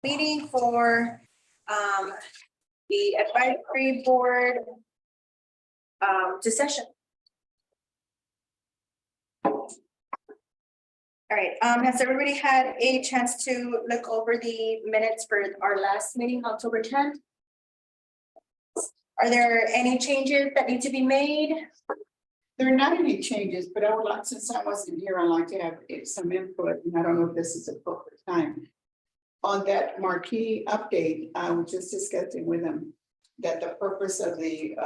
meeting for the advisory board to session. All right, has everybody had a chance to look over the minutes for our last meeting, October 10th? Are there any changes that need to be made? There are not any changes, but I would like, since I wasn't here, I'd like to have some input, and I don't know if this is appropriate time. On that marquee update, I was just discussing with them that the purpose of the,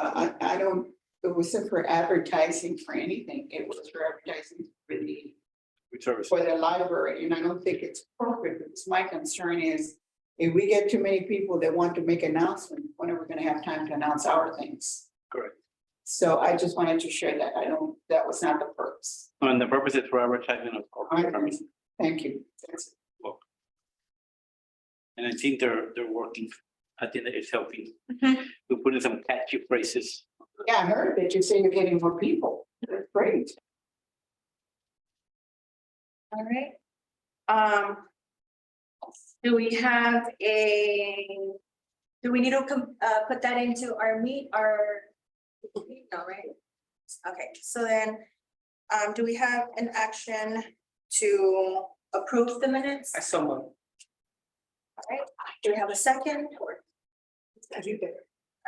it wasn't for advertising for anything, it was for advertising for the library, and I don't think it's appropriate, because my concern is if we get too many people that want to make announcements, when are we gonna have time to announce our things? Correct. So I just wanted to share that. That was not the purpose. And the purpose is for advertising of corporate Alright, thank you. That's it. And I think they're working. I think that it's helping. Mhm. We put in some catchy phrases. Yeah, I heard that you say you're getting more people. That's great. All right. Do we have do we need to put that into our no, right? Okay, so then, do we have an action to approve the minutes? I saw one. All right, do we have a second? All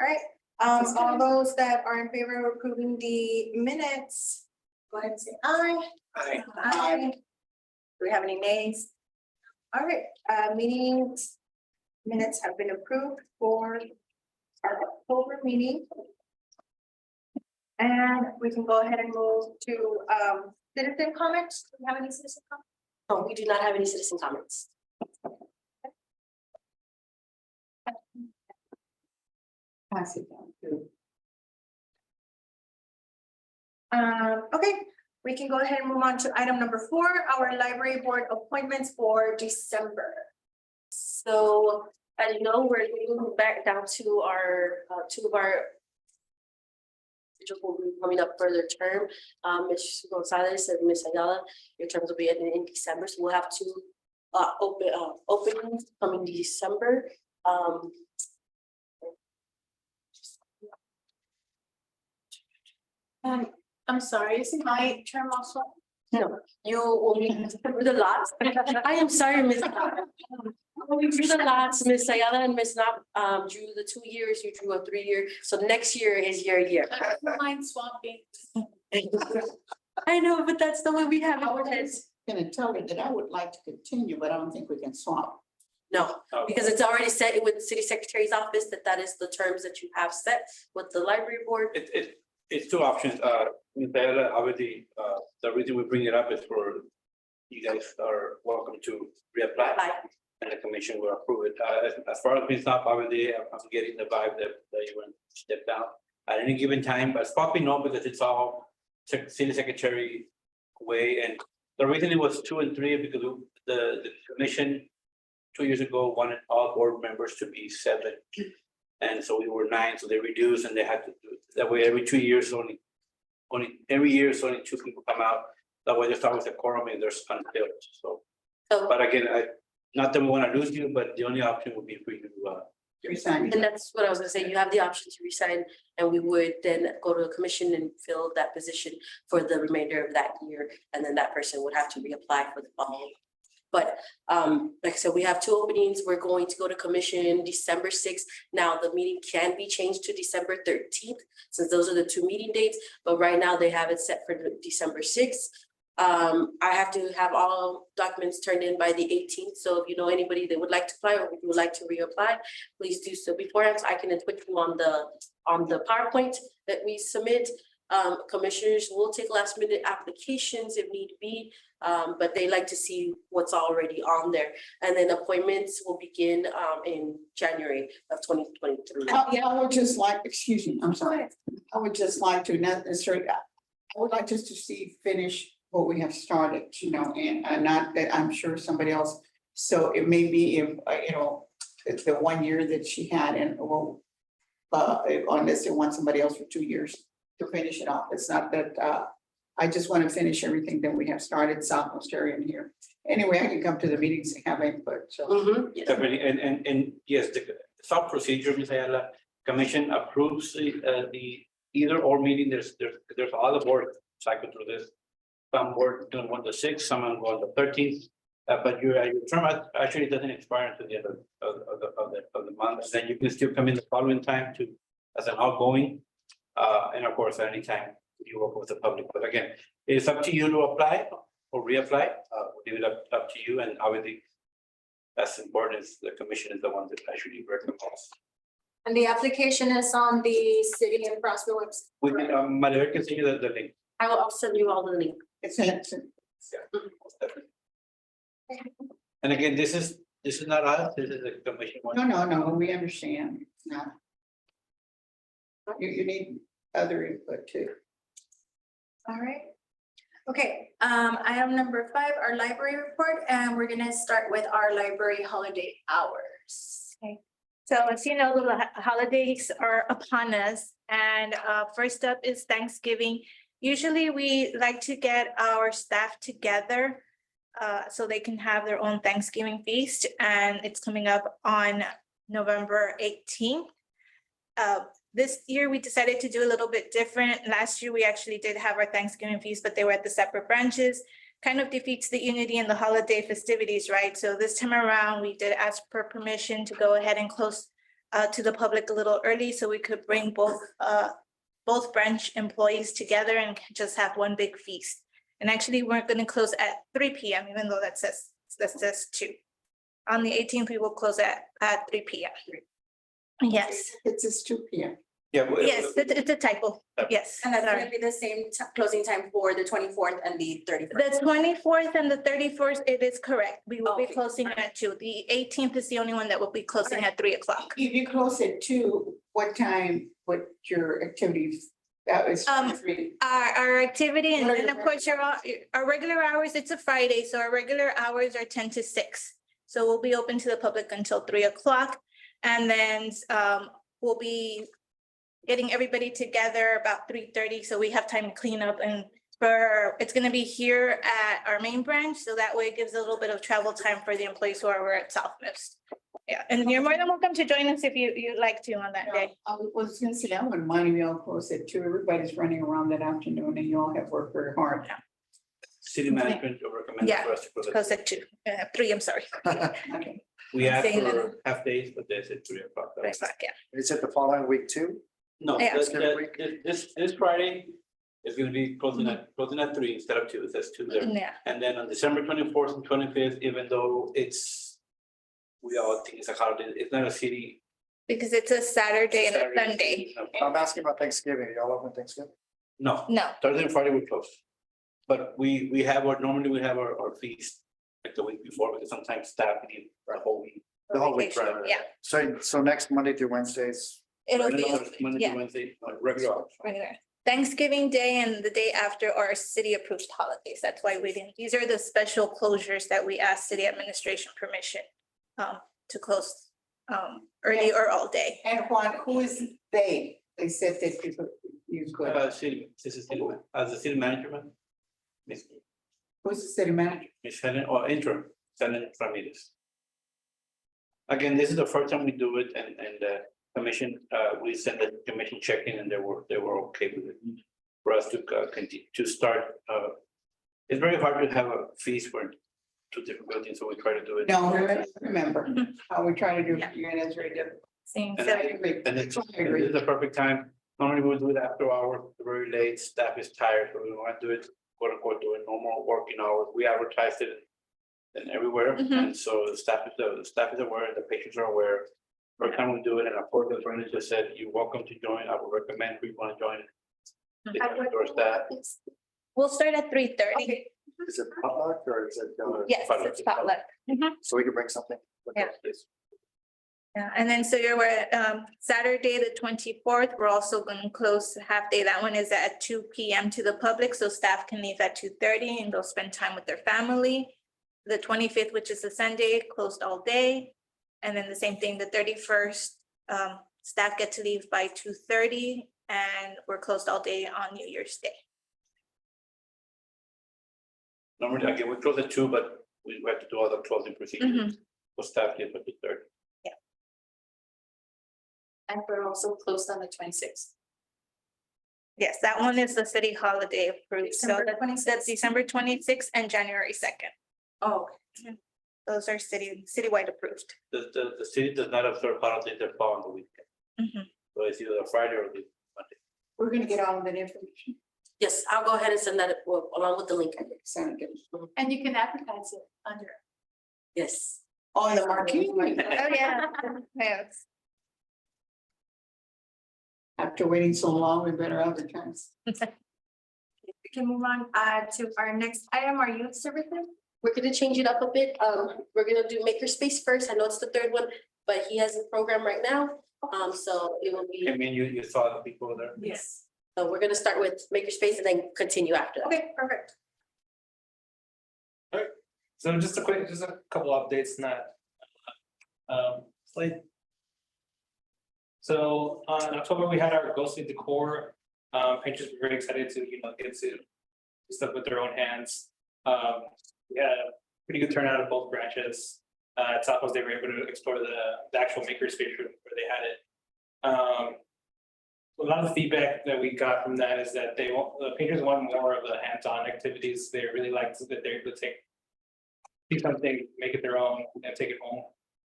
right, all those that are in favor of approving the minutes, go ahead and say aye. Aye. Aye. Do we have any nays? All right, minutes have been approved for our October meeting. And we can go ahead and move to citizen comments. Do we have any citizen comments? No, we do not have any citizen comments. Pass it down too. Okay, we can go ahead and move on to item number 4, our library board appointments for December. So, as you know, we're moving back down to our two of our will be coming up for their term. Ms. Gonzalez and Ms. Ayala, your terms will be in December. So we'll have two openings coming December. I'm sorry, isn't my term also? No, you will be through the lots. I am sorry, Ms. Through the lots, Ms. Ayala and Ms. Knapp drew the 2 years, you drew a 3-year. So next year is your year. I don't mind swapping. I know, but that's the way we have I it. was gonna tell you that I would like to continue, but I don't think we can swap. No, because it's already set with the city secretary's office that is the terms that you have set with the library board. It's two options. Ms. Ayala, obviously, the reason we bring it up is for you guys are welcome to reapply. And the commission will approve it. As far as Ms. Knapp, obviously, I'm getting the vibe that you want to step down at any given time, but swapping no, because it's all city secretary way. And the reason it was 2 and 3 because the commission 2 years ago wanted all board members to be 7. And so we were 9, so they reduced and they had to do it that way. Every 2 years, every year, so only 2 people come out. That way, there's always a quorum and there's unfilled. So, but again, not that we want to lose you, but the only option would be for you to Resign. And that's what I was gonna say. You have the option to resign, and we would then go to the commission and fill that position for the remainder of that year, and then that person would have to reapply for the following. But like I said, we have 2 openings. We're going to go to commission December 6th. Now the meeting can be changed to December 13th, since those are the 2 meeting dates. But right now they have it set for December 6th. I have to have all documents turned in by the 18th. So if you know anybody that would like to apply or would like to reapply, please do so beforehand. So I can put you on the PowerPoint that we submit. Commissioners will take last minute applications if need be, but they like to see what's already on there. And then appointments will begin in January of 2023. Yeah, I would just like, excuse me, I'm sorry. I would just like to, not necessarily, I would like just to see finish what we have started, you know, and not that I'm sure somebody else. So it may be if, you know, it's the 1 year that she had and well, unless they want somebody else for 2 years to finish it off. It's not that I just want to finish everything that we have started, South Australia here. Anyway, I can come to the meetings and have input, so. Yes. Definitely, and yes, the some procedure, Ms. Ayala, commission approves the either or meeting, there's other board cycle through this. Some board don't want the 6th, some are on the 13th, but your term actually doesn't expire until the end of the month, then you can still come in the following time to, as an outgoing. And of course, at any time you work with the public, but again, it's up to you to apply or reapply, leave it up to you, and obviously. That's important, is the commission is the one that actually recommends. And the application is on the city of Brownsville website. We can, Maria can send you the link. I will also send you all the link. It's Most definitely. And again, this is not us, this is the commission one. no, we understand, it's not. You need other input too. All right. Okay, item number 5, our library report, and we're gonna start with our library holiday hours. Okay. So as you know, the holidays are upon us, and first up is Thanksgiving. Usually we like to get our staff together so they can have their own Thanksgiving feast, and it's coming up on November 18th. This year, we decided to do a little bit different. Last year, we actually did have our Thanksgiving feast, but they were at the separate branches. Kind of defeats the unity and the holiday festivities, right? So this time around, we did ask for permission to go ahead and close to the public a little early so we could bring both branch employees together and just have one big feast. And actually, we're going to close at 3 p.m., even though that says 2. On the 18th, we will close at 3 p.m. Yes, It's just 2 p.m. Yeah. yes, it's a typo. Yes. And that's sorry. gonna be the same closing time for the 24th and the 31st. The 24th and the 31st, it is correct. We will be Okay. closing at 2. The 18th is the only one that will be closing at 3 o'clock. If you close at 2, what time would your activities, that is 3? Our activity, and What are then your of course, our regular hours, it's a Friday, so our regular hours are 10 to 6. So we'll be open to the public until 3 o'clock. And then we'll be getting everybody together about 3:30, so we have time to clean up, and it's gonna be here at our main branch, so that way it gives a little bit of travel time for the employees who are over at Southmost. Yeah, and you're more than welcome to join us if you'd like to on that day. I was gonna say, I wouldn't mind if y'all close at 2. Everybody's running around that afternoon and you all have worked very hard. City management recommends Yeah, for us to close at Close at 2, 3, I'm sorry. Okay. We asked saying for half days, but they said 3 o'clock. Right back, yeah. Is it the following week too? No, Yeah. this Friday is gonna be closing at 3 instead of 2, it says 2 there. Yeah, And then on December 24th and 25th, even though we all think it's a holiday, it's not a city. because it's a Saturday and a Saturday. Sunday. I'm asking about Thanksgiving. Are y'all open Thanksgiving? No, No, Thursday and Friday we close. But normally we have our feast like the week before, because sometimes staff need the whole week. The whole week, vacation, right? yeah. So next Monday through Wednesdays, It'll be, Monday yeah. to Wednesday, regular hours. regular. Thanksgiving Day and the day after are city approved holidays. That's why we didn't, these are the special closures that we asked city administration permission to close early or all day. And Juan, who is they? They said that you could. This is as the city manager, ma'am. Who's the city manager? Miss Helen, or interim, Helen Ramirez. Again, this is the first time we do it, and the commission, we sent the commission check-in, and they were okay with it. For us to continue to start, it's very hard to have a feast for 2 different buildings, so we try to do it. No, remember how we try to do Yeah. it, and it's very difficult. Same, And so, I agree. And it's, I and agree. this is the perfect time. Normally we would do it after hours, very late, staff is tired, so we want to do it, quote unquote, doing normal working hours. We advertised it and everywhere, Mhm. and so the staff is aware, the patients are aware. Every time we do it, and of course, the Brenda just said, you're welcome to join. I would recommend if you want to join. They can endorse that. we'll start at 3:30. is it potluck or is it? Yes, it's potluck. Mhm. So we can bring something? with Yeah. us? Yes. Yeah, and then so you're Saturday, the 24th, we're also going to close half day. That one is at 2 p.m. to the public, so staff can leave at 2:30 and go spend time with their family. The 25th, which is a Sunday, closed all day. And then the same thing, the 31st, staff get to leave by 2:30 and we're closed all day on New Year's Day. Normally, again, we close at 2, but we have to do all the closing procedures for staff here for the 3rd. And we're also closed on the 26th. Yes, that one is the city holiday approved, so December that's 26th. December 26th and January 2nd. Oh, Those are citywide approved. The city does not observe holidays that fall on the weekend. Mhm. So it's either a Friday or the Monday. We're gonna get all of that information. Yes, I'll go ahead and send that along with the link. Sound good. and you can advertise it under. Yes. On the marquee, Oh, yeah. Yes. after waiting so long, we better advertise. We can move on to our next item, our youth services. We're gonna change it up a bit. We're gonna do makerspace first. I know it's the 3rd one, but he has a program right now. So it will be, I mean, you saw the people there. Yes. so we're gonna start with makerspace and then continue after that. Okay, perfect. So just a couple updates in that. Slide. So in October, we had our ghostly decor. Painters were very excited to, get to do stuff with their own hands. We had a pretty good turnout of both branches. At Southwest, they were able to explore the actual makerspace room where they had it. A lot of the feedback that we got from that is that the painters want more of the hands-on activities. They really liked that they're able to do something, make it their own, and take it home.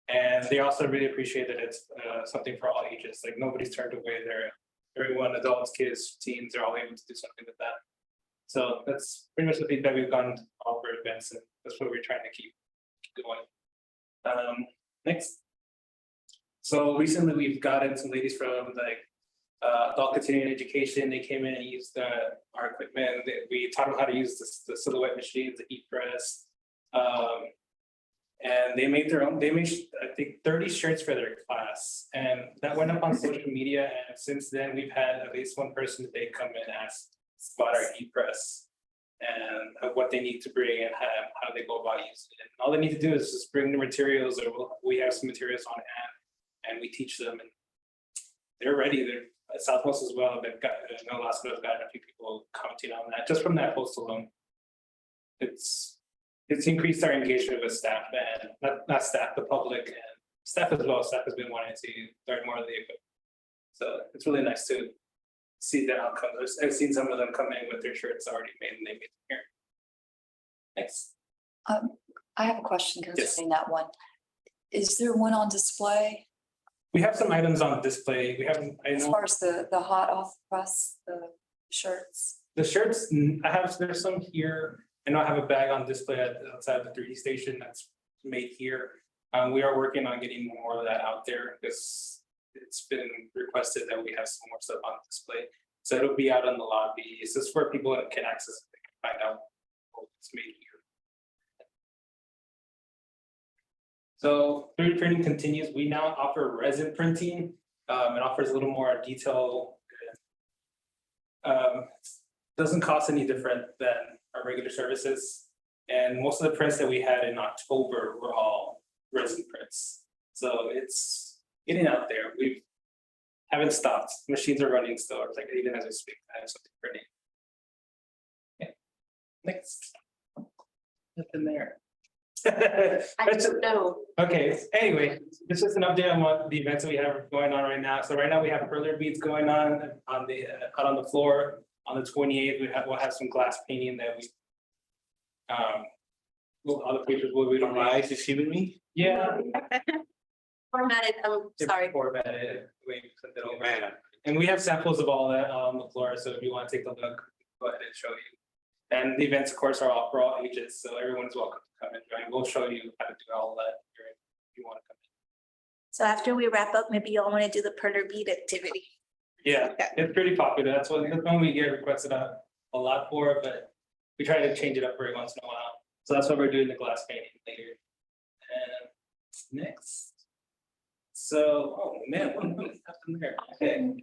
And they also really appreciate that it's something for all ages. Like nobody's turned away there. Everyone, adults, kids, teens, they're all able to do something with that. So that's pretty much the feedback we've gotten all for events, and that's what we're trying to keep going. Next. So recently we've gotten some ladies from adult continuing education. They came in and used our equipment. We taught them how to use the silhouette machines, the heat press. And they made their own, I think 30 shirts for their class, and that went up on social media. And since then we've had at least one person today come in and ask about our heat press and what they need to bring and how they go about using it. And all they need to do is just bring the materials, or we have some materials on hand and we teach them, and they're ready. They're at Southwest as well. They've got, Alaska has gotten a few people commenting on that just from that post alone. It's increased our engagement with staff and not staff, the public and staff as well. Staff has been wanting to learn more of the equipment. So it's really nice to see the outcomes. I've seen some of them come in with their shirts already made and they made them here. Next. I have a question concerning that one. Is there one on display We have some items on display. We haven't, I as know far as the hot off press, the shirts? the shirts, there's some here. I know I have a bag on display outside the 3D station that's made here. We are working on getting more of that out there because it's been requested that we have some more stuff on display. So it'll be out in the lobby. It's just where people can access it, they can find out what's made here. So 3D printing continues. We now offer resin printing. It offers a little more detail. Doesn't cost any different than our regular services. And most of the prints that we had in October were all resin prints. So it's getting out there. We haven't stopped. Machines are running still. It's like even as we speak, I have something printing. Yeah. Next. Nothing there. I don't know. Okay, anyway, this is an update on what the events that we have going on right now. So right now we have further beats going on the out on the floor. On the 28th, we'll have some glass painting that we other pictures will be on. My eyes deceiving me? Yeah. Formatted, I'm sorry. Formatted, we sent it Oh, over. man. And we have samples of all that on the floor, so if you want to take a look, go ahead and show you. And the events, of course, are all for all ages, so everyone's welcome to come and join. We'll show you how to do all of that if you want to come in. So after we wrap up, maybe y'all want to do the perler bead activity. Yeah, it's pretty popular. That's one we get requested a lot for, but we try to change it up every once in a while. So that's why we're doing the glass painting later. And next. So, oh man, what happened there? Okay.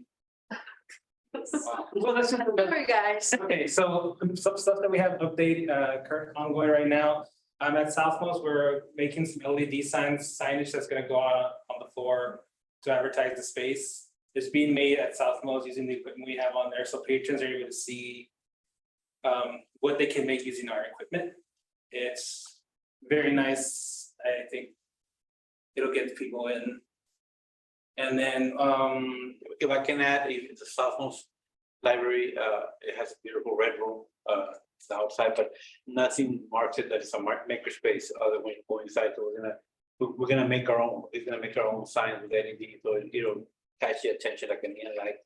Wow. Well, that's just Sorry, guys. okay, so some stuff that we have current ongoing right now. At Southmost, we're making some LED signage that's gonna go on the floor to advertise the space. It's being made at Southmost using the equipment we have on there, so patrons are able to see what they can make using our equipment. It's very nice, I think. It'll get people in. And then, If I can add, it's a southmost library, it has a beautiful red room, it's outside, but nothing marks it that it's a makerspace other when you go inside, so we're gonna make our own, it's gonna make our own sign with LED, so it'll catch your attention like a neon light.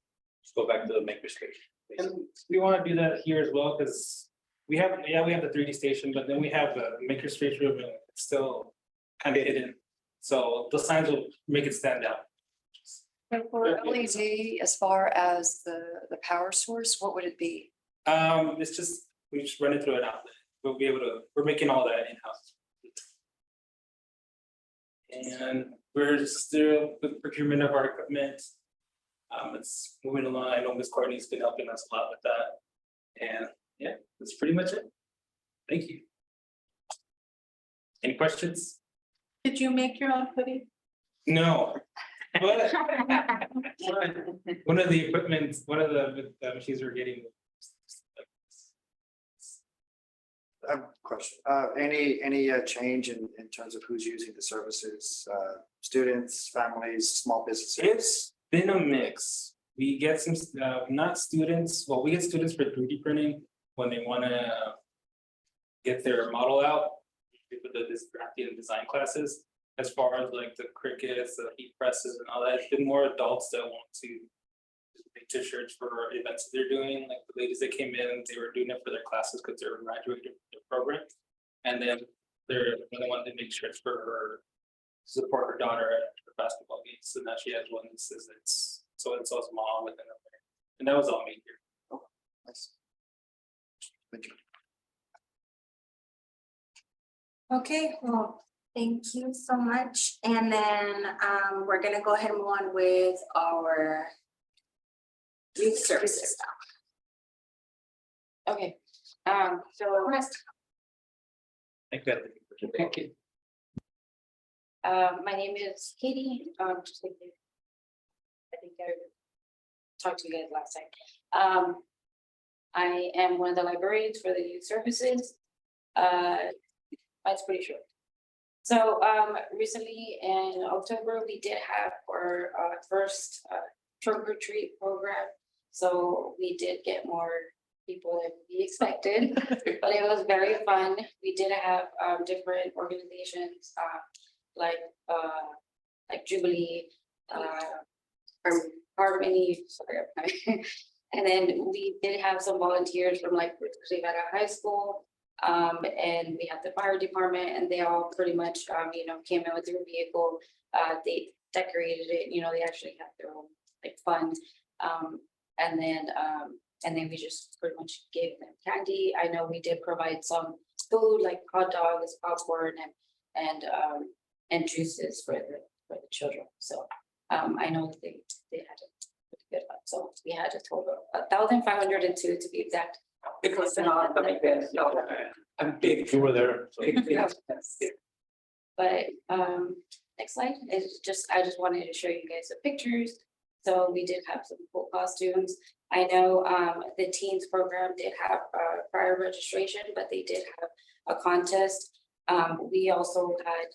Just go back to the makerspace. and we wanna do that here as well, cause we have the 3D station, but then we have the makerspace room and it's still kind of hidden. So the signs will make it stand out. And for LED, as far as the power source, what would it be? It's just, we just run it through an outlet. We'll be able to, we're making all that in-house. And we're still with procurement of our equipment. It's moving along. I know Ms. Courtney's been helping us a lot with that. And yeah, that's pretty much it. Thank you. Any questions? Did you make your own hoodie? No. But one of the equipment, one of the machines we're getting. I have a question. Any change in terms of who's using the services, students, families, small businesses? It's been a mix. We get some, not students, well, we get students for 3D printing when they wanna get their model out. We put this drafting and design classes. As far as like the Cricuts, the heat presses and all that, it's been more adults that want to make t-shirts for events that they're doing. Like the ladies that came in, they were doing it for their classes because they were graduating from their program. And then they wanted to make shirts for her, support her daughter at her basketball games. So now she has one that says it's so and so's mom with another. And that was all made here. Nice. Thank you. Okay, well, thank you so much. And then we're gonna go ahead and move on with our youth services now. Okay, So Thank you. Thank you. my name is Katie, just like I think I talked to you guys last time. I am one of the librarians for the youth services. Mine's pretty short. So, recently in October, we did have our first trunk or treat program. So we did get more people than we expected, but it was very fun. We did have different organizations, like Jubilee, Harmony, sorry. And then we did have some volunteers from like Rivera High School. And we have the fire department, and they all pretty much, came in with their vehicle. They decorated it, they actually had their own like fun. And then we just pretty much gave them candy. I know we did provide some food like hot dogs, popcorn, and juices for the children. So I know that they had a pretty good one. So we had a total of 1,502 to be exact. It was not the big band, no. I'm big, you were there. So. But next slide is I just wanted to show you guys the pictures. So we did have some cool costumes. I know the teens program did have prior registration, but they did have a contest. We also had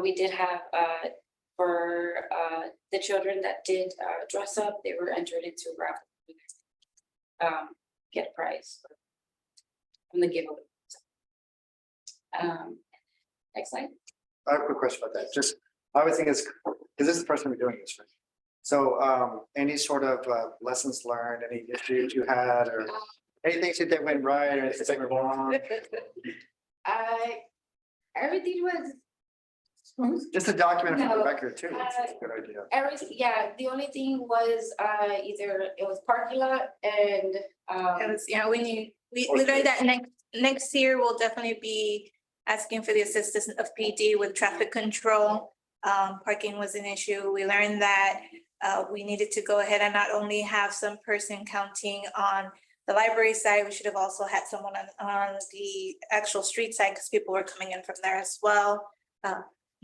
we did have for the children that did dress up, they were entered into a raffle. Get a prize from the giveaway. Next slide. I have a quick question about that. Just, I would think it's, because this is the first time we're doing this, right? So, any sort of lessons learned, any issues you had, or anything that went right, or anything that went wrong? Everything was Just to document it for the No, record too. It's a good idea. yeah, the only thing was either it was parking lot and It was, we learned that next year we'll definitely be asking for the assistance of PD with traffic control. Parking was an issue. We learned that we needed to go ahead and not only have some person counting on the library side, we should have also had someone on the actual street side because people were coming in from there as well.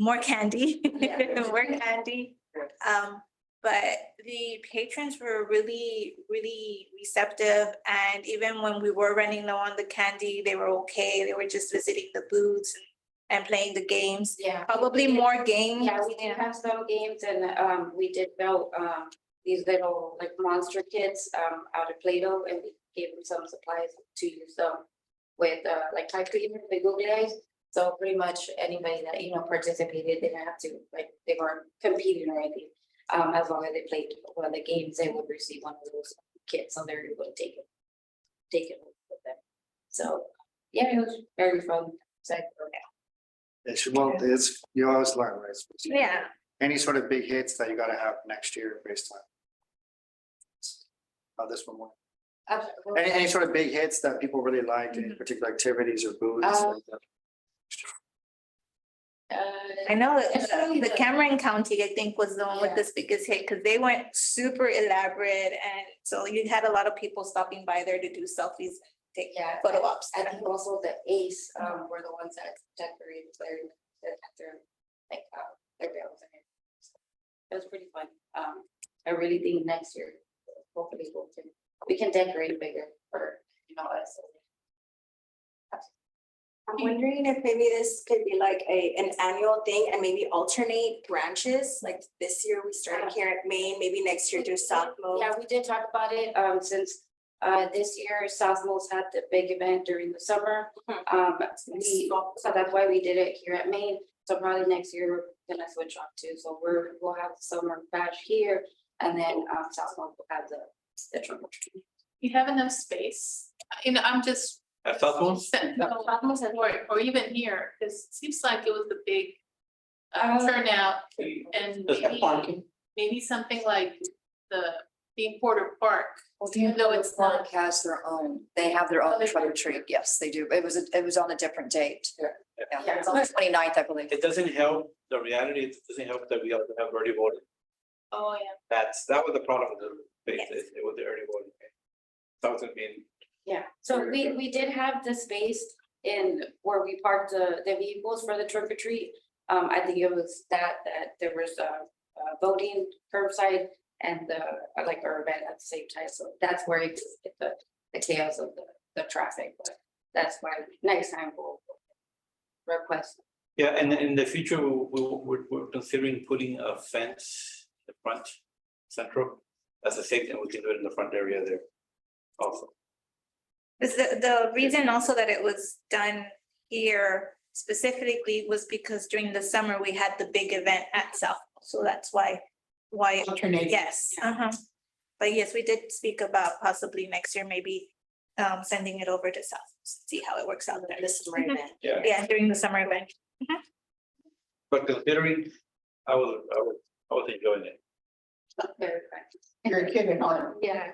More candy, Yeah. more candy. but the patrons were really, really receptive. And even when we were running low on the candy, they were okay. They were just visiting the booths and playing the games. Yeah. Probably more games. Yeah, we did have some games and we did build these little like monster kits out of Play-Doh and we gave them some supplies to use them with like type cleaner, the googly eyes. So pretty much anybody that, you know, participated, they didn't have to, like, they weren't competing or anything. As long as they played one of the games, they would receive one of those kits, so they're able to take it with them. So, yeah, it was very fun. It's, you always learn, right? Yeah. Any sort of big hits that you gotta have next year based on. This one more. Any sort of big hits that people really liked, any particular activities or booths? I know Especially the the- Cameron County, I think, was the one with Yeah. this biggest hit, because they went super elaborate, and so you had a lot of people stopping by there to do selfies, take Yeah, photo ops. I think also the Ace were the ones that decorated their like their bells and everything. So it was pretty fun. I really think next year, hopefully we can decorate bigger for, you know, us. I'm wondering if maybe this could be like an annual thing and maybe alternate branches, like this year we started here at Maine, maybe next year do South Mode. Yeah, we did talk about it, since, this year South Most had the big event during the summer. So that's why we did it here at Maine, so probably next year we're gonna switch up too, so we'll have the summer bash here. And then, South Most will have the trunk or treat. You have enough space, you know, I'm just. At South Mode? Or even here, because it seems like it was a big turnout and maybe something like the Porter Park. Well, Even though it's Park not- has their own, they have their own they trunk or do. treat, yes, they do, it was on a different date. Yeah, it's on the 29th, I believe. It doesn't help, the reality, it doesn't help that we also have early voting. Oh, yeah. That was the problem with the, it was the early voting. That was being, Yeah, so we did have the space in where we parked the vehicles for the trunk or treat. I think it was that there was voting curbside and like our event at the same time, so that's where it the chaos of the traffic, but that's why next time we'll request. yeah, and in the future, we're considering putting a fence in the front central. That's a safety, and we can do it in the front area there also. Is the reason also that it was done here specifically was because during the summer, we had the big event at South, so that's why. Alternating. Yes, but yes, we did speak about possibly next year, maybe sending it over to South, see how it works out there. This is my event. Yeah, Yeah, during the summer event. but considering, I was enjoying it. Very practice. You're a kid and all. Yeah.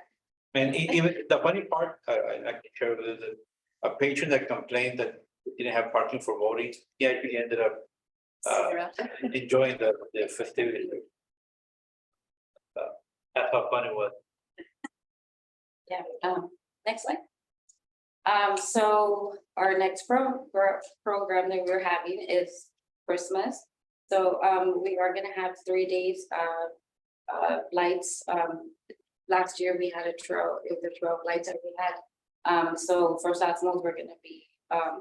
And even the funny part, I can share with you, a patron that complained that we didn't have parking for voting, he actually ended up enjoying the festivities. That's how fun it was. Yeah, next slide. So our next program that we're having is Christmas. So, we are gonna have 3 days of lights. Last year we had it was a 12 lights that we had. So for South Mode, we're gonna be,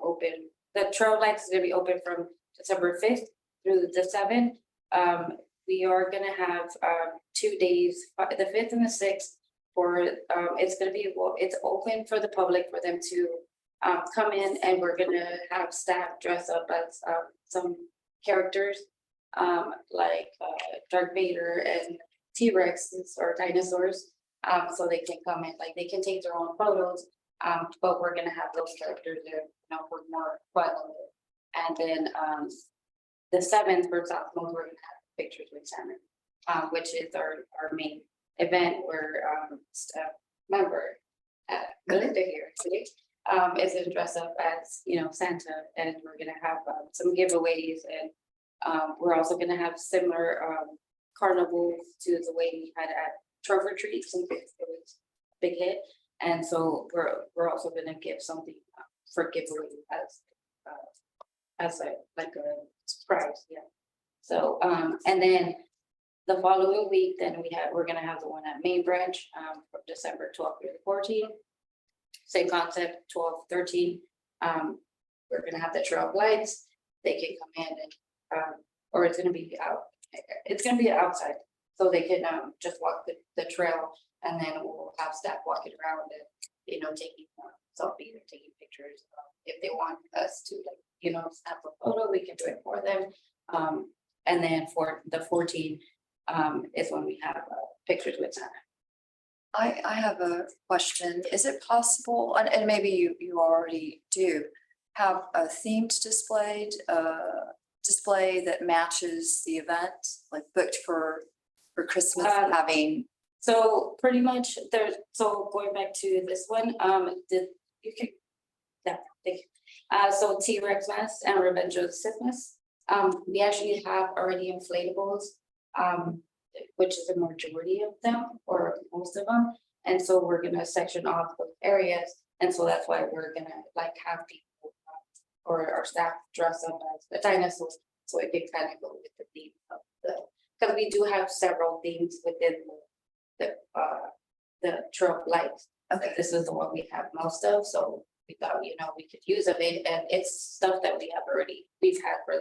open, the trail lights is gonna be open from December 5th through the 7th. We are gonna have, 2 days, the 5th and the 6th. For, it's gonna be, well, it's open for the public for them to come in, and we're gonna have staff dress up as some characters. Like Darth Vader and T-Rexes or dinosaurs. So they can come in, like they can take their own photos. But we're gonna have those characters there, you know, for more fun. And then the 7th for South Mode, we're gonna have pictures with Santa, which is our main event where member Melinda here today is to dress up as, you know, Santa, and we're gonna have some giveaways, and we're also gonna have similar carnivals to the way we had at Trunk or Treat, since it was a big hit, and so we're also gonna give something for giveaway as a like a surprise, yeah. So and then The following week, then we're gonna have the one at Main Branch, from December 12th through the 14th. Same concept, 12, 13. We're gonna have the trail of lights. They can come in and, or it's gonna be out. It's gonna be outside, so they can, just walk the trail, and then we'll have staff walking around and, you know, taking selfies or taking pictures. If they want us to, like, you know, snap a photo, we can do it for them. And then for the 14th, is when we have pictures with Santa. I have a question. Is it possible, and maybe you already do, have a themed display that matches the event, like booked for Christmas, having, So pretty much there's, so going back to this one, you can, yeah, thank you. So T-Rex mask and Revenge of the Sith mask. We actually have already inflatables, which is the majority of them, or most of them. And so we're gonna section off those areas. And so that's why we're gonna like have people or our staff dress up as the dinosaurs, so it can kind of go with the theme of because we do have several themes within the trail lights. okay. This is the one we have most of, so we thought, you know, we could use of it, and it's stuff that we've had for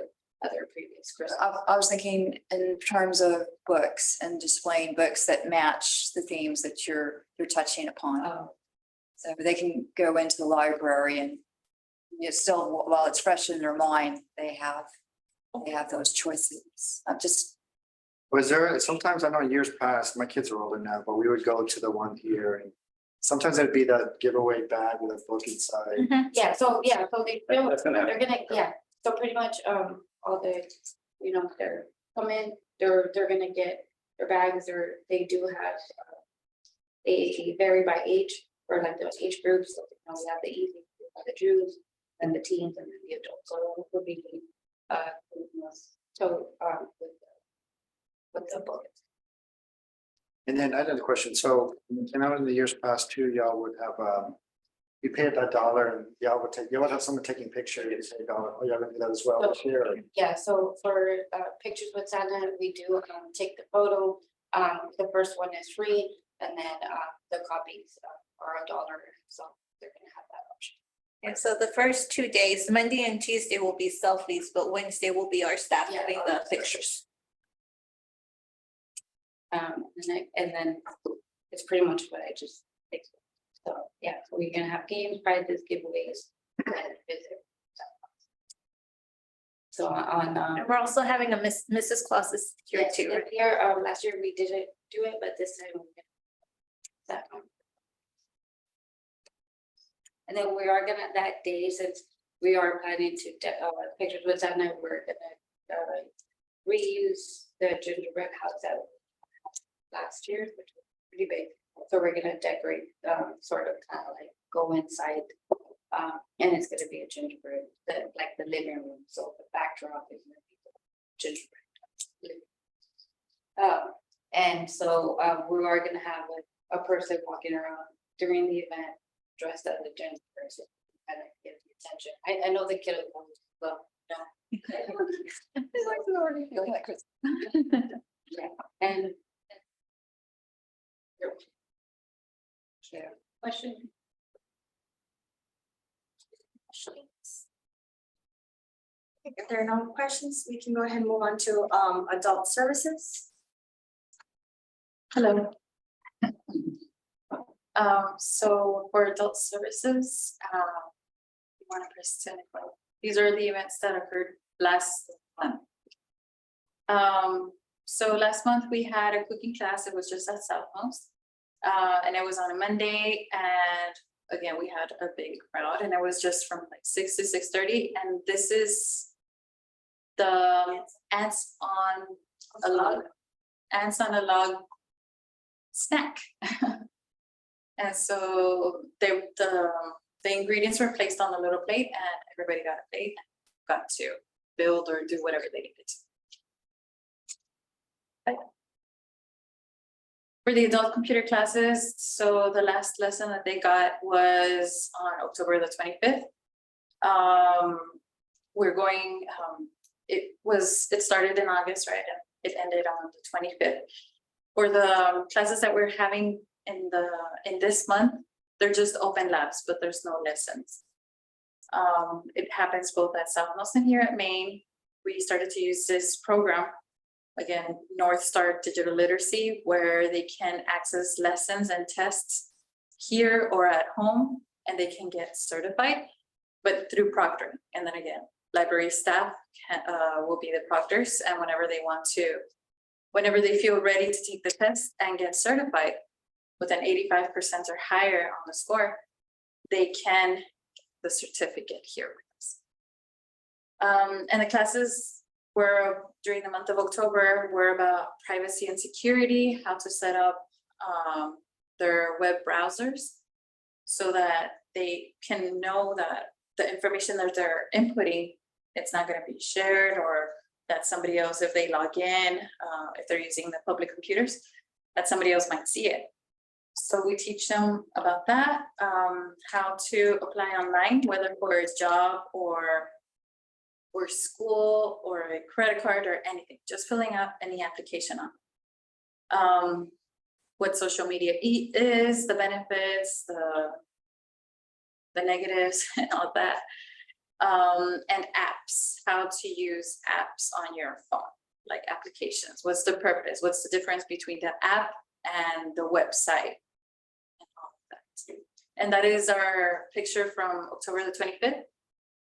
other previous Christmas. I was thinking in terms of books and displaying books that match the themes that you're touching upon. So they can go into the library and, you know, still, while it's fresh in their mind, they have those choices. I'm just, Was there, sometimes I know years past, my kids are older now, but we would go to the one here and sometimes it'd be the giveaway bag with a book inside. So they feel, That's gonna they're gonna, so pretty much, all the, you know, they're come in, they're gonna get their bags, or they do have, they vary by age, or like the age groups, so, you know, we have the easy, we have the Jews, and the teens, and then the adults, so it would be, so, with the book. And then I had a question. So, you know, in the years past too, y'all would have, you pay $1 and y'all would have someone taking pictures, you say $1. Oh, y'all gonna do that as well this year? Or- Yeah, so for pictures with Santa, we do take the photo. The first one is free, and then the copies are $1. So they're gonna have that option. And so the first 2 days, Monday and Tuesday will be selfies, but Wednesday will be our staff Yeah. having the pictures. And then it's pretty much what I just explained. So yeah, so we're gonna have games, prizes, giveaways, and visit. So on And we're also having a Mrs. Claus's here yes, too. this year, last year we didn't do it, but this time we're gonna that one. And then we are gonna that day, since we are planning to pictures with Santa, we're gonna reuse the gingerbread house that last year, which was pretty big. So we're gonna decorate, sort of kind of like go inside. And it's gonna be a gingerbread, like the living room, so the backdrop is gonna be the gingerbread. And so we are gonna have a person walking around during the event dressed as a gingerbread, so kind of get the attention. I know the kid will well, no. it's like it's already feeling like Christmas. Yeah, and. Question? If there are no questions, we can go ahead and move on to adult services. Hello. So for adult services, we want to present, these are the events that occurred last month. So last month we had a cooking class. It was just at Southmost. And it was on a Monday, and again, we had a big crowd, and it was just from like 6 to 6:30. And this is the ants on a log snack. And so the ingredients were placed on a little plate, and everybody got a plate and got to build or do whatever they needed to. For the adult computer classes, so the last lesson that they got was on October the 25th. We're going, it started in August, right? And It ended on the 25th. For the classes that we're having in this month, they're just open labs, but there's no lessons. It happens both at South Nelson here at Maine. We started to use this program, again, North Star Digital Literacy, where they can access lessons and tests here or at home, and they can get certified, but through proctoring. And then again, library staff will be the proctors, and whenever they feel ready to take the test and get certified with an 85% or higher on the score, they can get the certificate here with us. And the classes were during the month of October were about privacy and security, how to set up their web browsers so that they can know that the information that they're inputting, it's not going to be shared, or that somebody else, if they log in, if they're using the public computers, that somebody else might see it. So we teach them about that, how to apply online, whether for a job or school or a credit card or anything, just filling out any application on. What social media is, the benefits, the negatives, and all that. And apps, how to use apps on your phone, like applications. What's the purpose? What's the difference between the app and the website? And all of that. And that is our picture from October the 25th.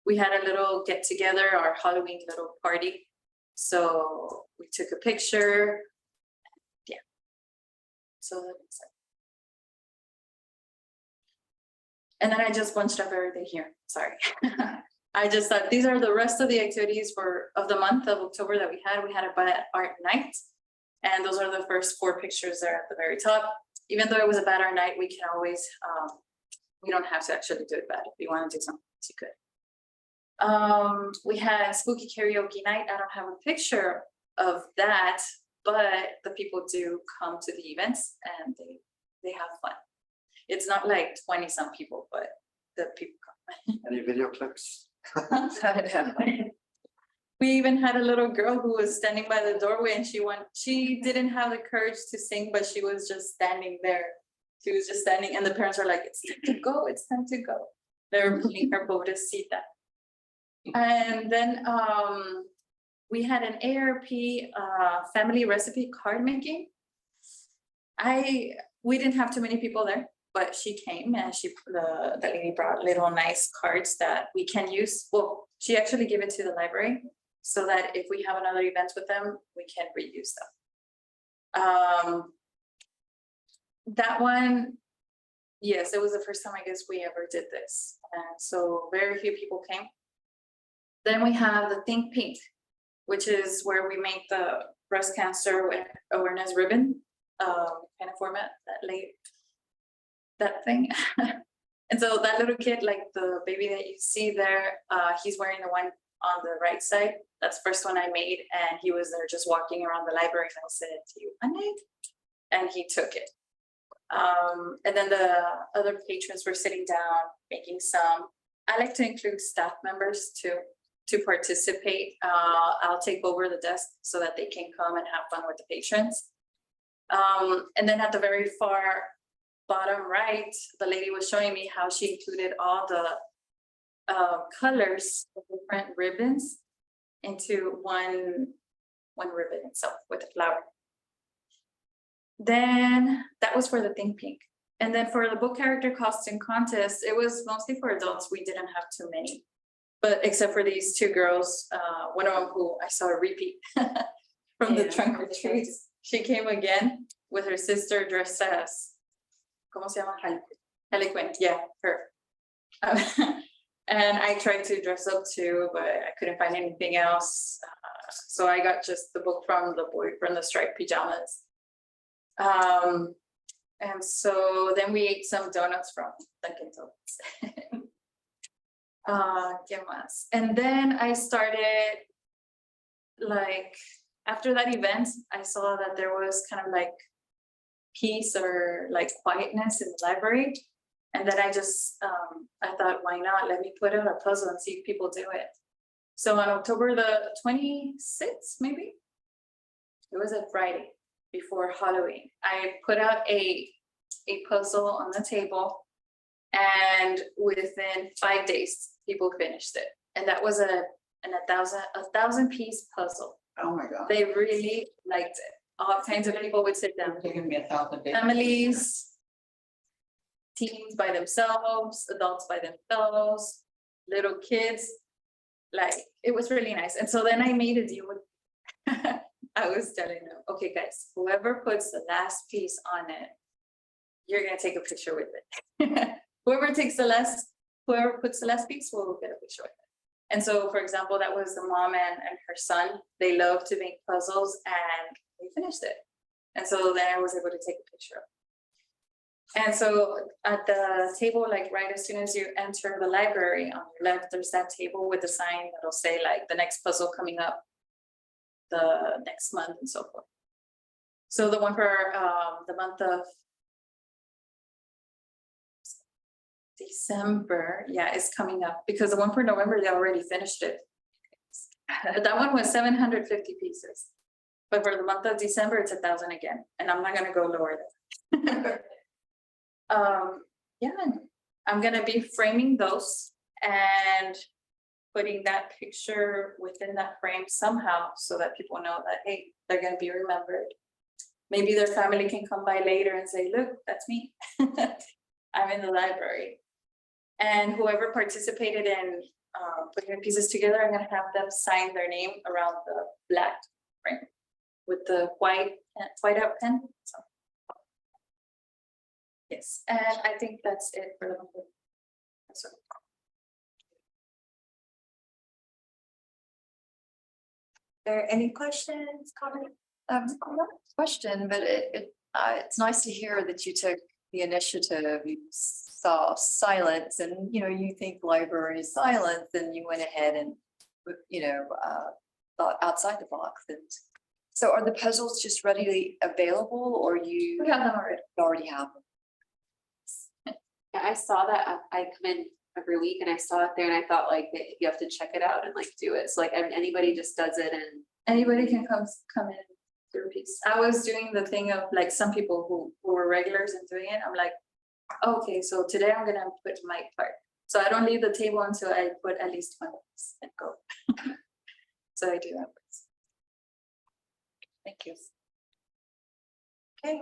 We had a little get together, our Halloween little party. So we took a picture. Yeah. So that's it. And then I just bunched up everything here. Sorry. I just thought these are the rest of the activities of the month of October that we had. We had a bad art night. And those are the first 4 pictures there at the very top. Even though it was a bad art night, we can always, we don't have to actually do it bad. If you want to do something, you could. We had spooky karaoke night. I don't have a picture of that, but the people do come to the events and they have fun. It's not like 20 some people, but the people come. Any video clips? We even had a little girl who was standing by the doorway, and she didn't have the courage to sing, but she was just standing there. She was just standing, and the parents were like, it's time to go, it's time to go. They were putting her bodhicitta. And then we had an ARP family recipe card making. We didn't have too many people there, but she came and the lady brought little nice cards that we can use. Well, she actually gave it to the library so that if we have another event with them, we can reuse them. That one, yes, it was the first time I guess we ever did this. And so very few people came. Then we have the Think Pink, which is where we make the breast cancer awareness ribbon kind of format, that thing. And so that little kid, like the baby that you see there, he's wearing the one on the right side. That's the first one I made, and he was there just walking around the library, and I said, do you want it? And he took it. And then the other patrons were sitting down, making some. I like to include staff members too, to participate. I'll take over the desk so that they can come and have fun with the patrons. And then at the very far bottom right, the lady was showing me how she included all the colors of different ribbons into one ribbon itself with a flower. Then that was for the Think Pink. And then for the book character costume contest, it was mostly for adults. We didn't have too many, but except for these 2 girls, one of them who I saw a repeat from the trunk or treat. She came again with her sister dressed as, ¿cómo se llama? Harley Quinn, yeah, her. And I tried to dress up too, but I couldn't find anything else. So I got just the book from the boy from the striped pajamas. And so then we ate some donuts from Dunkin' Donuts. ¿Qué más? And then I started, like, after that event, I saw that there was kind of like peace or like quietness in the library. And then I just, I thought, why not? Let me put out a puzzle and see if people do it. So on October the 26th, maybe, it was a Friday before Halloween. I put out a puzzle on the table. And within 5 days, people finished it. And that was a 1,000 piece puzzle. Oh, my God. They really liked it. All kinds of people would sit down. Taking me 1,000 days. Families, teens by themselves, adults by themselves, little kids. Like, it was really nice. And so then I made a deal with, I was telling them, okay, guys, whoever puts the last piece on it, you're gonna take a picture with it. Whoever puts the last piece will get a picture with it. And so, for example, that was the mom and her son. They love to make puzzles and they finished it. And so then I was able to take a picture. And so at the table, like right as soon as you enter the library, on your left, there's that table with a sign that'll say like the next puzzle coming up the next month and so forth. So the one for the month of December, yeah, is coming up because the one for November, they already finished it. But that one was 750 pieces. But for the month of December, it's 1,000 again, and I'm not gonna go lower than that. Yeah, I'm gonna be framing those and putting that picture within that frame somehow so that people know that, hey, they're gonna be remembered. Maybe their family can come by later and say, look, that's me. I'm in the library. And whoever participated in putting the pieces together, I'm gonna have them sign their name around the black frame with the white out pen. So. Yes, and I think that's it for the moment. So. Are there any questions, comments? Not a question, but it's nice to hear that you took the initiative. You saw silence and, you think library is silent, then you went ahead and, thought outside the box. And so are the puzzles just readily available or you We have them already. have them? Yeah, I saw that. I come in every week and I saw it there and I thought like that you have to check it out and like do it. So like anybody just does it and Anybody can come in and do a piece. I was doing the thing of like some people who were regulars and doing it. I'm like, okay, so today I'm gonna put my part. So I don't leave the table until I put at least one piece and go. So I do that. Thank you. Okay,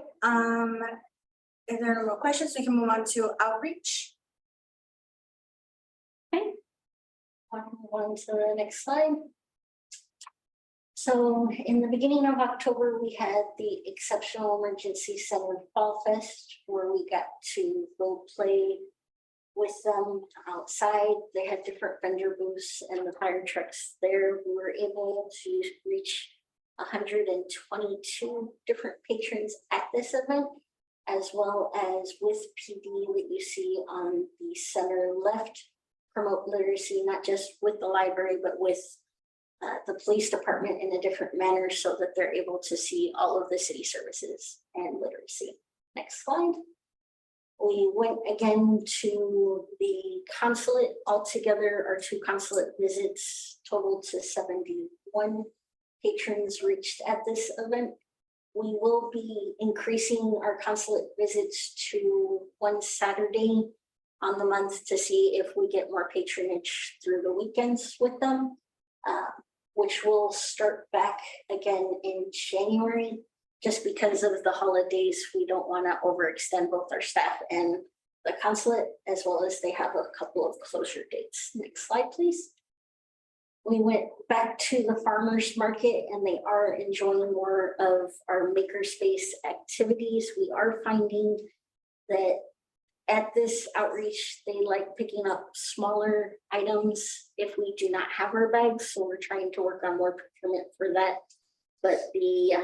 if there are no more questions, we can move on to outreach. Okay. Move on to the next slide. So in the beginning of October, we had the Exceptional Emergency Center Fall Fest where we got to go play with them outside. They had different vendor booths and the fire trucks there. We were able to reach 122 different patrons at this event, as well as with PD that you see on the center left, promote literacy, not just with the library, but with the police department in a different manner so that they're able to see all of the city services and literacy. Next slide. We went again to the consulate. Altogether, our 2 consulate visits totaled to 71 patrons reached at this event. We will be increasing our consulate visits to 1 Saturday on the month to see if we get more patronage through the weekends with them, which will start back again in January. Just because of the holidays, we don't want to overextend both our staff and the consulate, as well as they have a couple of closure dates. Next slide, please. We went back to the farmers market and they are enjoying more of our makerspace activities. We are finding that at this outreach, they like picking up smaller items if we do not have our bags. So we're trying to work on more procurement for that. But the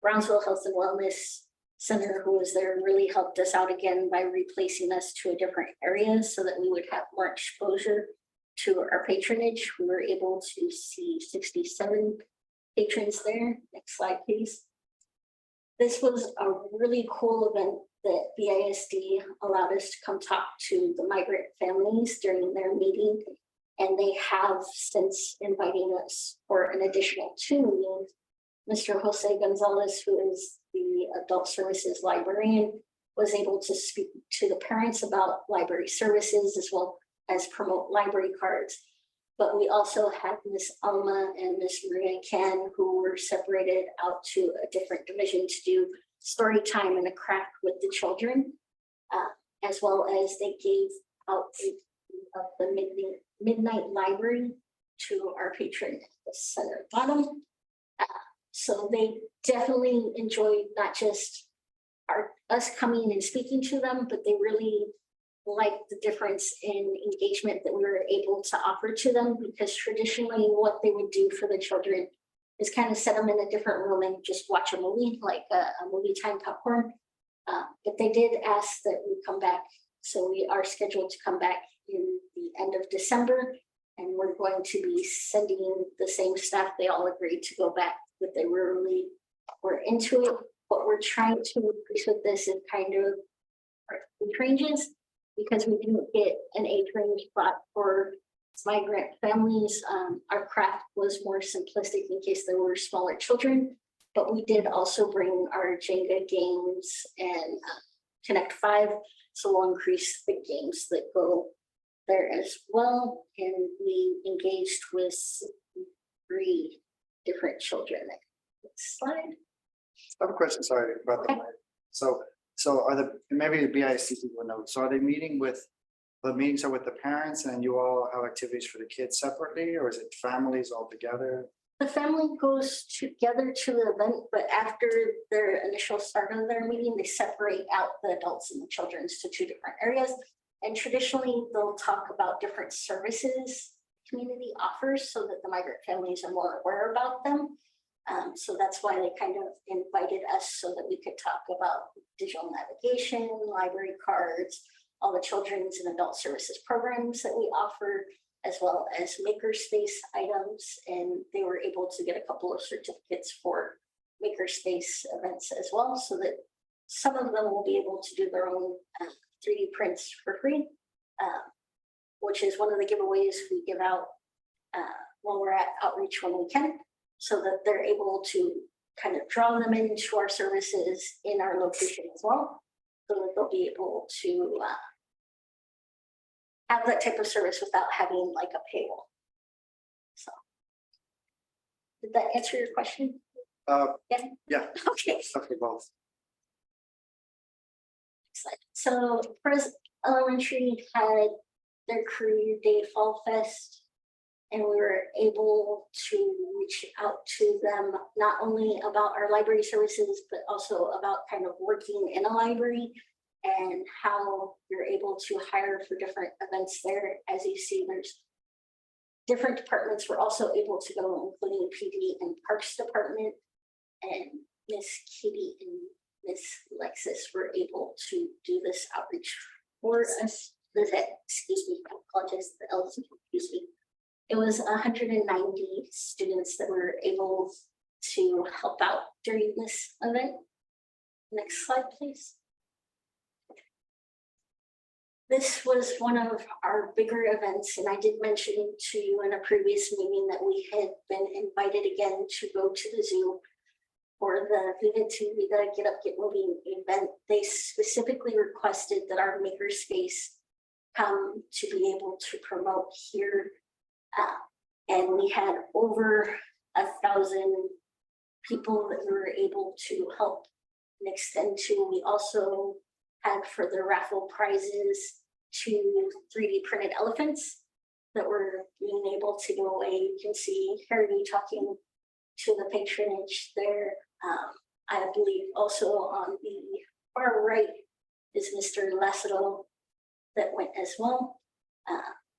Brownsville Health and Wellness Center, who was there, really helped us out again by replacing us to a different area so that we would have more exposure to our patronage. We were able to see 67 patrons there. Next slide, please. This was a really cool event that BISD allowed us to come talk to the migrant families during their meeting. And they have since inviting us for an additional 2 meetings. Mr. Jose Gonzalez, who is the adult services librarian, was able to speak to the parents about library services as well as promote library cards. But we also had Miss Alma and Miss Maria Can, who were separated out to a different division to do story time and a craft with the children, as well as they gave out of the midnight library to our patron at the center bottom. So they definitely enjoyed not just us coming and speaking to them, but they really liked the difference in engagement that we were able to offer to them, because traditionally what they would do for the children is kind of set them in a different room and just watch a movie, like a movie time popcorn. But they did ask that we come back. So we are scheduled to come back in the end of December, and we're going to be sending the same staff. They all agreed to go back, but they really were into it. What we're trying to increase with this is kind of our age ranges, because we didn't get an age range spot for migrant families. Our craft was more simplistic in case there were smaller children, but we did also bring our Jenga games and Connect 5. So we'll increase the games that go there as well. And we engaged with 3 different children. Next slide. I have a question, sorry, about the. So are maybe the BIC will know, so are they meeting with, the meetings are with the parents and you all have activities for the kids separately, or is it families all together? The family goes together to the event, but after their initial start of their meeting, they separate out the adults and the children's to 2 different areas. And traditionally, they'll talk about different services community offers so that the migrant families are more aware about them. So that's why they kind of invited us so that we could talk about digital navigation, library cards, all the children's and adult services programs that we offer, as well as makerspace items. And they were able to get a couple of certificates for makerspace events as well, so that some of them will be able to do their own 3D prints for free, which is one of the giveaways we give out when we're at outreach when we can, so that they're able to kind of draw them into our services in our location as well, so that they'll be able to have that type of service without having like a paywall. So, did that answer your question? Yeah. Okay. Okay, both. So Pres Elementary had their Career Day Fall Fest, and we were able to reach out to them not only about our library services, but also about kind of working in a library and how you're able to hire for different events there. As you see, there's different departments were also able to go, including PD and Parks Department, and Miss Kitty and Miss Lexus were able to do this outreach for us. Excuse me, I apologize, the L's confused me. It was 190 students that were able to help out during this event. Next slide, please. This was one of our bigger events, and I did mention to you in a previous meeting that we had been invited again to go to the zoo for the Viva to Vida Get Up, Get Moving event. They specifically requested that our makerspace come to be able to promote here. And we had over 1,000 people that we were able to help and extend to. We also had for the raffle prizes 2 3D printed elephants that were being able to go away. You can see Harry talking to the patronage there. I believe also on the far right is Mr. Lassero that went as well.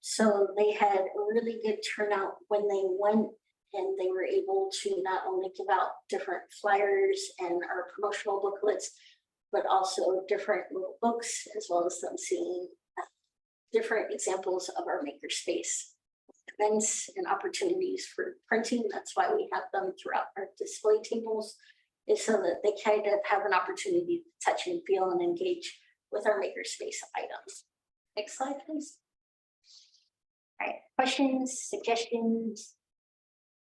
So they had a really good turnout when they went, and they were able to not only give out different flyers and our promotional booklets, but also different little books, as well as them seeing different examples of our makerspace events and opportunities for printing. That's why we have them throughout our display tables, is so that they kind of have an opportunity to touch and feel and engage with our makerspace items. Next slide, please. All right, questions, suggestions?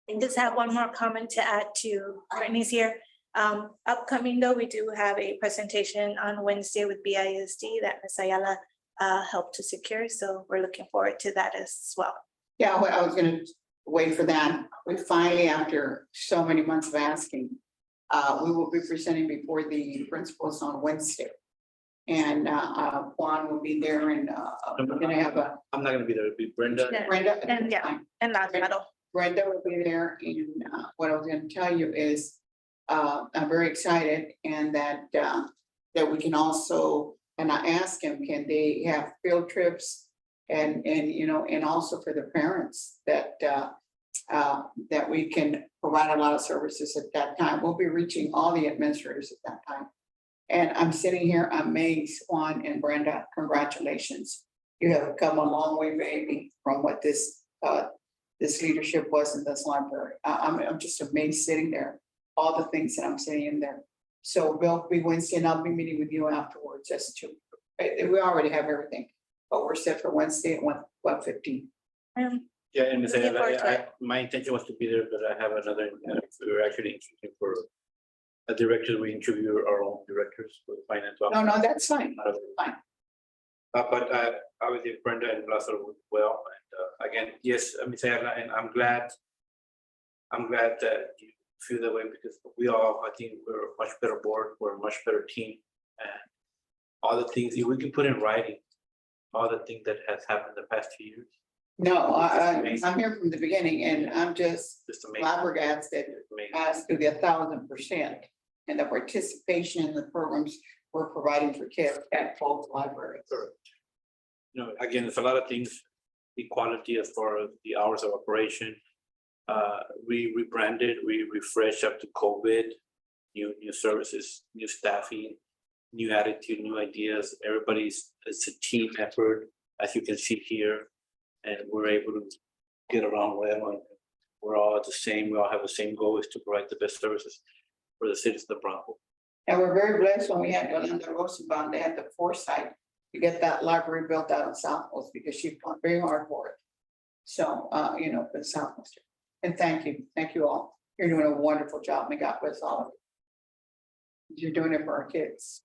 I just have one more comment to add to Brittany's here. Upcoming though, we do have a presentation on Wednesday with BISD that Ms. Ayala helped to secure, so we're looking forward to that as well. Yeah, well, I was gonna wait for that. We finally, after so many months of asking, we will be presenting before the principals on Wednesday. And Juan will be there and we're gonna have a I'm not gonna be there, it'll be Brenda. Yeah. Brenda. And yeah, and last medal. Brenda will be there, and what I was gonna tell you is, I'm very excited and that we can also, and I asked him, can they have field trips? And you know, and also for the parents that we can provide a lot of services at that time. We'll be reaching all the administrators at that time. And I'm sitting here amazed, Juan and Brenda, congratulations. You have come a long way, baby, from what this leadership was in this library. I'm just amazed sitting there, all the things that I'm seeing in there. So we'll be Wednesday and I'll be meeting with you afterwards just to, we already have everything, but we're set for Wednesday at 1:15. Yeah, and Ms. Looking Ayala, forward to my intention was to be there, but I have another, we were actually interviewing for a director, we interview our own directors for the finance. No, that's fine. Fine. But obviously Brenda and Blaser would well, and again, yes, Ms. Ayala, and I'm glad that you feel that way because we all, I think we're a much better board, we're a much better team. And all the things, if we can put in writing, all the things that has happened the past 2 years. No, I'm here from the beginning and I'm just Just amazing. flabbergasted Amazing. as to the 1,000% and the participation in the programs we're providing for kids at both libraries. You know, again, there's a lot of things, equality as far as the hours of operation. We rebranded, we refreshed up to COVID, new services, new staffing, new attitude, new ideas. It's a team effort, as you can see here. And we're able to get around well, and we're all the same, we all have the same goal, is to provide the best services for the citizens of Brownsville. And we're very blessed when we had Yolanda Rosenbaum, they had the foresight to get that library built out in South Coast because she fought very hard for it. So, you know, for the South Coast. And thank you all. You're doing a wonderful job. May God bless all of you. You're doing it for our kids.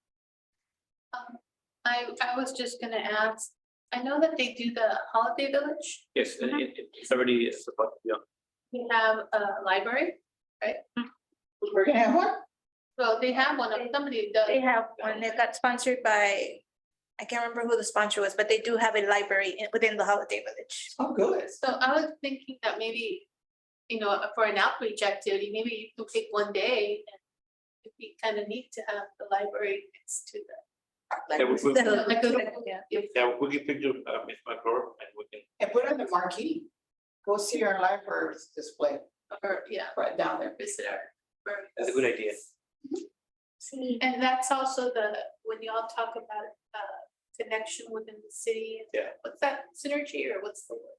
I was just gonna ask, I know that they do the holiday village, Yes, it's already about, yeah. we have a library, We're gonna have one? well, they have one, somebody does. They have one, they got sponsored by, I can't remember who the sponsor was, but they do have a library within the Holiday Village. Oh, good. So I was thinking that maybe, you know, for an outreach activity, maybe you could pick one day and it'd be kind of neat to have the library next to the. Yeah, Like a- Yeah. Yeah, we can picture Miss McClure and we can, And put on the marquee. Go see our library display Or, yeah, right down there. visit our. that's a good idea. And that's also when y'all talk about connection within the city. Yeah. What's that, synergy or what's the word?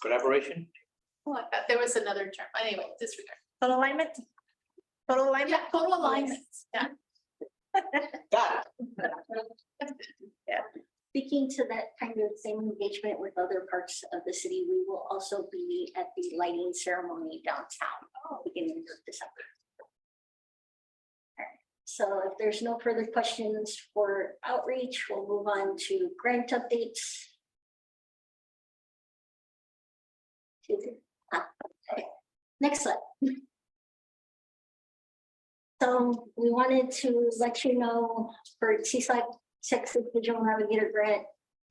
Collaboration? Oh, I thought there was another term, anyway, disregard. Total alignment? Total alignment? Yeah, total alignments, yeah. Got Speaking to that kind of same engagement with other parts of the city, we will also be at the lighting ceremony downtown, beginning of December. All right. So if there's no further questions for outreach, we'll move on to grant updates. Okay. Next slide. So we wanted to let you know for TSLAC Texas Digital Navigator Grant,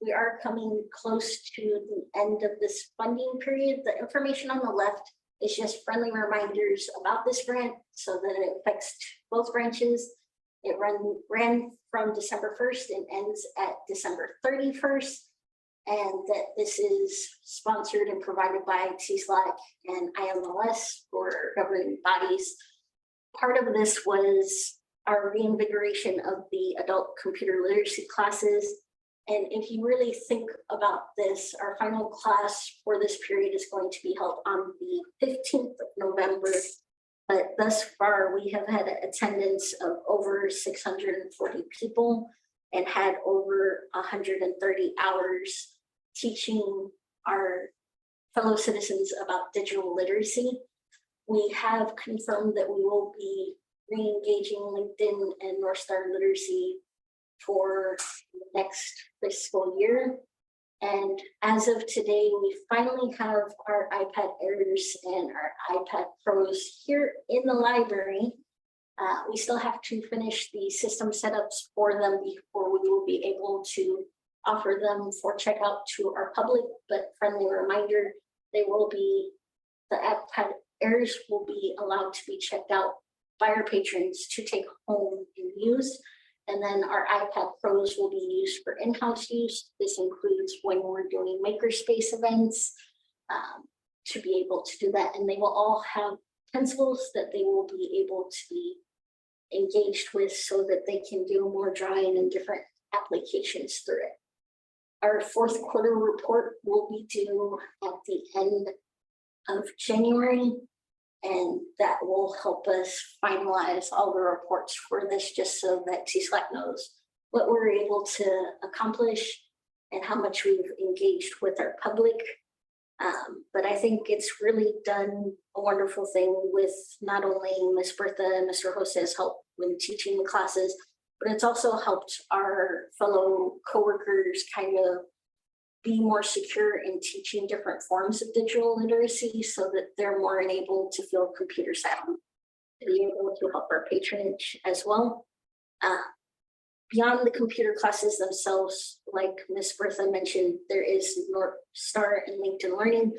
we are coming close to the end of this funding period. The information on the left is just friendly reminders about this grant so that it affects both branches. It ran from December 1st and ends at December 31st. And that this is sponsored and provided by TSLAC and IMLS for governing bodies. Part of this was our reinvigoration of the adult computer literacy classes. And if you really think about this, our final class for this period is going to be held on the 15th of November. But thus far, we have had attendance of over 640 people and had over 130 hours teaching our fellow citizens about digital literacy. we have confirmed that we will be re-engaging LinkedIn and North Star Literacy for the next fiscal year. And as of today, we finally have our iPad Airs and our iPad Pros here in the library. We still have to finish the system setups for them before we will be able to offer them for checkout to our public, but friendly reminder, the iPad Airs will be allowed to be checked out by our patrons to take home and use. And then our iPad Pros will be used for in-house use. This includes when we're doing makerspace events, to be able to do that. And they will all have pencils that they will be able to be engaged with so that they can do more drawing and different applications through it. Our fourth quarter report will be due at the end of January. And that will help us finalize all the reports for this, just so that TSLAC knows what we're able to accomplish and how much we've engaged with our public. But I think it's really done a wonderful thing with not only Ms. Bertha and Mr. Jose's help when teaching the classes, but it's also helped our fellow coworkers kind of be more secure in teaching different forms of digital literacy so that they're more enabled to feel computer savvy, to be able to help our patronage as well. Beyond the computer classes themselves, like Ms. Bertha mentioned, there is North Star and LinkedIn Learning.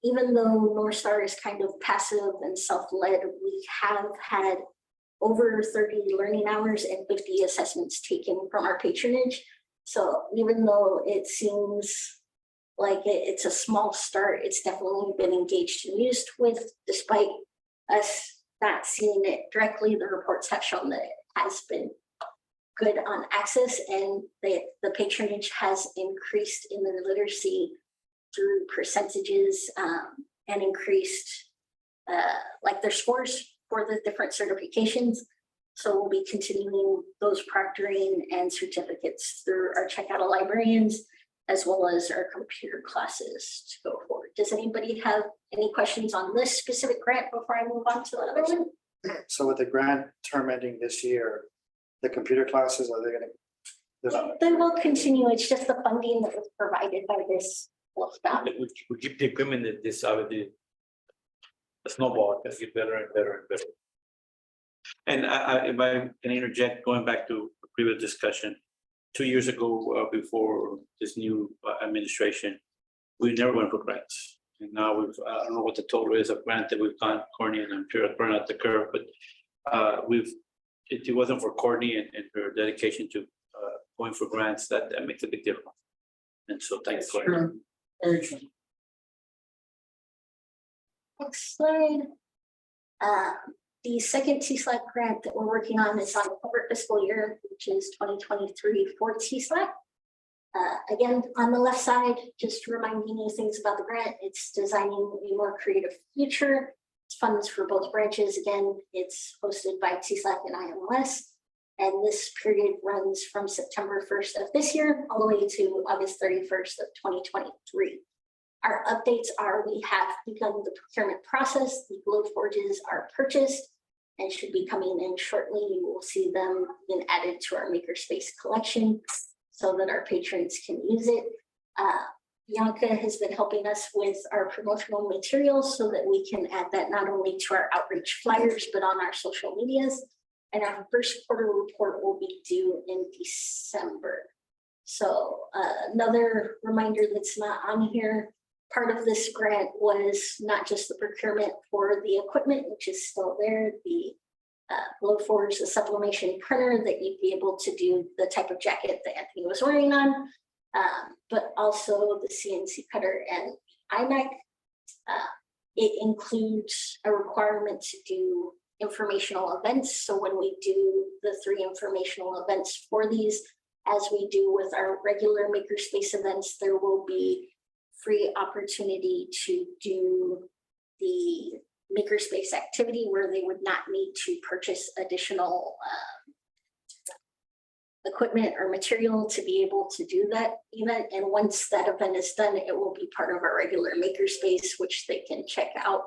Even though North Star is kind of passive and self-led, we have had over 30 learning hours and 50 assessments taken from our patronage. So even though it seems like it's a small start, it's definitely been engaged and used with, despite us not seeing it directly. The reports have shown that it has been good on access, and the patronage has increased in the literacy through percentages and increased like their scores for the different certifications. So we'll be continuing those proctoring and certificates through our Checkout a Librarians, as well as our computer classes to go forward. Does anybody have any questions on this specific grant before I move on to the other one? So with the grant term ending this year, the computer classes, are they gonna? They will continue. It's just the funding that was provided by this will stop. We keep the equipment that this the snowball gets get better and better and better. And if I can interject, going back to a previous discussion, 2 years ago, before this new administration, we never went for grants. And now we've, I don't know what the total is of grant that we've gotten, Courtney, and I'm sure I've run out the curve, but if it wasn't for Courtney and her dedication to going for grants, that makes a big difference. And so thanks, Courtney. Very true. Next slide. The second TSLAC grant that we're working on is on the current fiscal year, which is 2023 for TSLAC. Again, on the left side, just reminding you things about the grant. It's designing a more creative future. It's funds for both branches. Again, it's hosted by TSLAC and IMLS. And this period runs from September 1st of this year all the way to August 31st of 2023. Our updates are we have begun the procurement process. The glow forges are purchased and should be coming in shortly. You will see them being added to our makerspace collection so that our patrons can use it. Bianca has been helping us with our promotional materials so that we can add that not only to our outreach flyers, but on our social medias. And our first quarter report will be due in December. So another reminder that's not on here, part of this grant was not just the procurement for the equipment, which is still there, the Glowforge, the sublimation printer that you'd be able to do the type of jacket that Anthony was wearing on, but also the CNC cutter and iMac. It includes a requirement to do informational events. So when we do the 3 informational events for these, as we do with our regular makerspace events, there will be free opportunity to do the makerspace activity where they would not need to purchase additional equipment or material to be able to do that event. And once that event is done, it will be part of our regular makerspace, which they can check out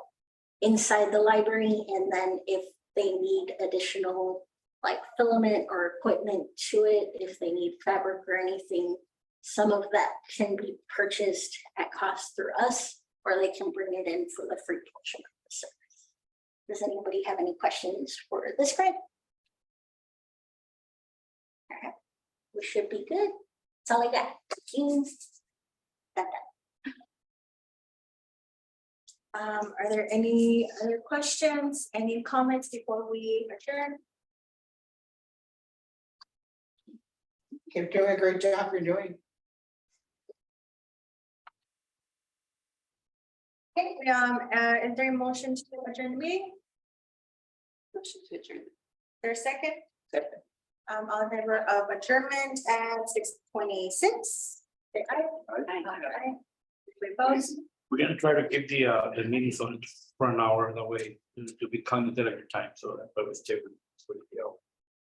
inside the library, and then if they need additional like filament or equipment to it, if they need fabric or anything, some of that can be purchased at cost through us, or they can bring it in for the free portion of the service. Does anybody have any questions for this grant? All right, we should be good. That's all I got. Thank you. Are there any other questions, any comments before we adjourn? You're doing a great job, you're doing. Okay, is there a motion to adjourn the meeting? Motion to adjourn. There's a second? Second. All in favor of adjournment at 6:26? Say aye. Aye. We opposed? We're gonna try to keep the meetings on for an hour, that way to be counted at your time, so that I was checking.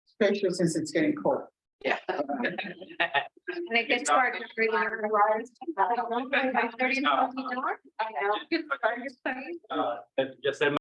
Especially since it's getting cold. Yeah. And it gets hard to figure out. I don't know. 30 minutes. I know. Just